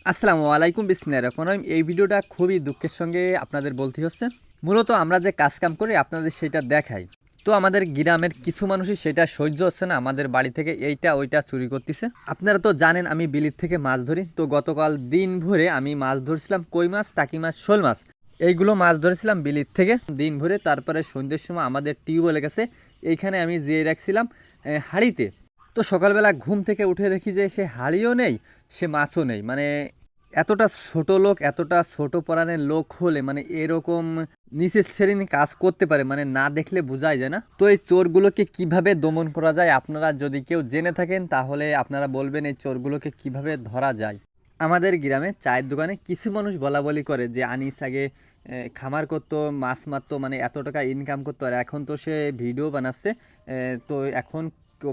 আসসালামু আলাইকুম, বিসমিল্লাহির রহমানির রহিম। এই ভিডিওটা খুবই দুঃখের সঙ্গে আপনাদের বলতে হচ্ছে। মূলত আমরা যে কাজকাম করি আপনাদের সেটা দেখাই। তো আমাদের গ্রামের কিছু মানুষই সেটা সহ্য হচ্ছে না, আমাদের বাড়ি থেকে এইটা ওইটা চুরি করতেছে। আপনারা তো জানেন আমি বিলেত থেকে মাছ ধরি। তো গতকাল দিন ভরে আমি মাছ ধরছিলাম, কই মাছ, টাকি মাছ, শোল মাছ, এইগুলো মাছ ধরেছিলাম বিলেত থেকে দিন ভরে। তারপরে সন্ধ্যের সময় আমাদের টিউবওয়েল গেছে, এইখানে আমি জিয়ে রাখছিলাম হাঁড়িতে। তো সকালবেলা ঘুম থেকে উঠে দেখি যে সে হাঁড়িও নেই, সে মাছও নেই। মানে এতটা ছোট লোক, এতটা ছোট পরাণের লোক হলে মানে এরকম নিচের শ্রেণী কাজ করতে পারে, মানে না দেখলে বোঝাই যায় না। তো এই চোরগুলোকে কিভাবে দমন করা যায়, আপনারা যদি কেউ জেনে থাকেন তাহলে আপনারা বলবেন এই চোরগুলোকে কিভাবে ধরা যায়। আমাদের গ্রামে চায়ের দোকানে কিছু মানুষ বলা বলি করে যে আনিস আগে খামার করতো, মাছ মারতো, মানে এত টাকা ইনকাম করতো, আর এখন তো সে ভিডিও বানাচ্ছে। তো এখন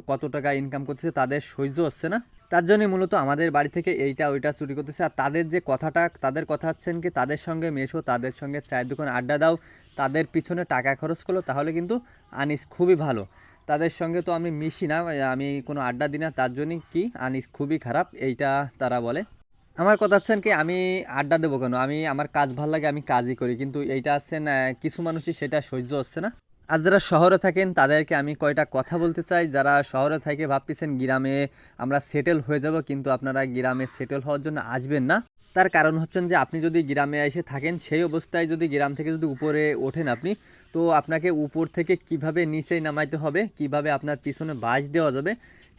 কত টাকা ইনকাম করতেছে তাদের সহ্য হচ্ছে না, তার জন্যই মূলত আমাদের বাড়ি থেকে এইটা ওইটা চুরি করতেছে। আর তাদের যে কথাটা, তাদের কথা হচ্ছেন কি, তাদের সঙ্গে মেশো, তাদের সঙ্গে চায়ের দোকানে আড্ডা দাও, তাদের পিছনে টাকা খরচ করলো, তাহলে কিন্তু আনিস খুবই ভালো। তাদের সঙ্গে তো আমি মিশি না, আমি কোনো আড্ডা দিই না, তার জন্যই কি আনিস খুবই খারাপ, এইটা তারা বলে। আমার কথা হচ্ছেন কি, আমি আড্ডা দেবো কেন, আমি আমার কাজ ভালো লাগে, আমি কাজই করি। কিন্তু এইটা আছেন কিছু মানুষই সেটা সহ্য হচ্ছে না। আর যারা শহরে থাকেন তাদেরকে আমি কয়টা কথা বলতে চাই। যারা শহরে থেকে ভাবতেছেন গ্রামে আমরা সেটেল হয়ে যাব, কিন্তু আপনারা গ্রামে সেটেল হওয়ার জন্য আসবেন না। তার কারণ হচ্ছেন যে আপনি যদি গ্রামে এসে থাকেন, সেই অবস্থায় যদি গ্রাম থেকে যদি উপরে ওঠেন আপনি, তো আপনাকে উপর থেকে কিভাবে নিচে নামাইতে হবে, কিভাবে আপনার পিছনে বাঁশ দেওয়া যাবে,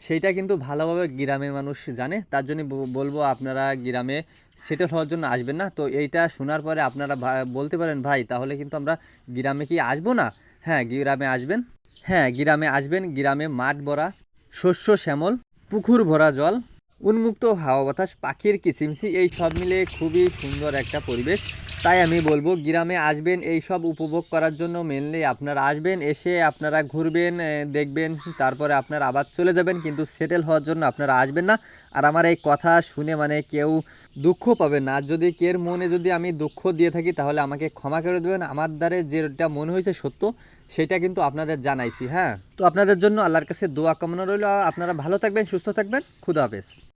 সেইটা কিন্তু ভালোভাবে গ্রামের মানুষ জানে। তার জন্য বলবো আপনারা গ্রামে সেটেল হওয়ার জন্য আসবেন না। তো এইটা শোনার পরে আপনারা বলতে পারেন ভাই তাহলে কিন্তু আমরা গ্রামে কি আসবো না? হ্যাঁ, গ্রামে আসবেন। হ্যাঁ, গ্রামে আসবেন। গ্রামে মাঠ ভরা শস্য শ্যামল, পুকুর ভরা জল, উন্মুক্ত হাওয়া বাতাস, পাখির কিচিমিচি, এই সব মিলে খুবই সুন্দর একটা পরিবেশ। তাই আমি বলবো গ্রামে আসবেন এই সব উপভোগ করার জন্য। মেনলি আপনারা আসবেন, এসে আপনারা ঘুরবেন, দেখবেন, তারপরে আপনারা আবার চলে যাবেন, কিন্তু সেটেল হওয়ার জন্য আপনারা আসবেন না। আর আমার এই কথা শুনে মানে কেউ দুঃখ পাবেন না। আর যদি কের মনে যদি আমি দুঃখ দিয়ে থাকি তাহলে আমাকে ক্ষমা করে দেবেন। আমার দ্বারে যেটা মনে হয়েছে সত্য সেটা কিন্তু আপনাদের জানাইছি। হ্যাঁ, তো আপনাদের জন্য আল্লাহর কাছে দোয়া কামনা রইল। আপনারা ভালো থাকবেন, সুস্থ থাকবেন। খুদা হাফেজ।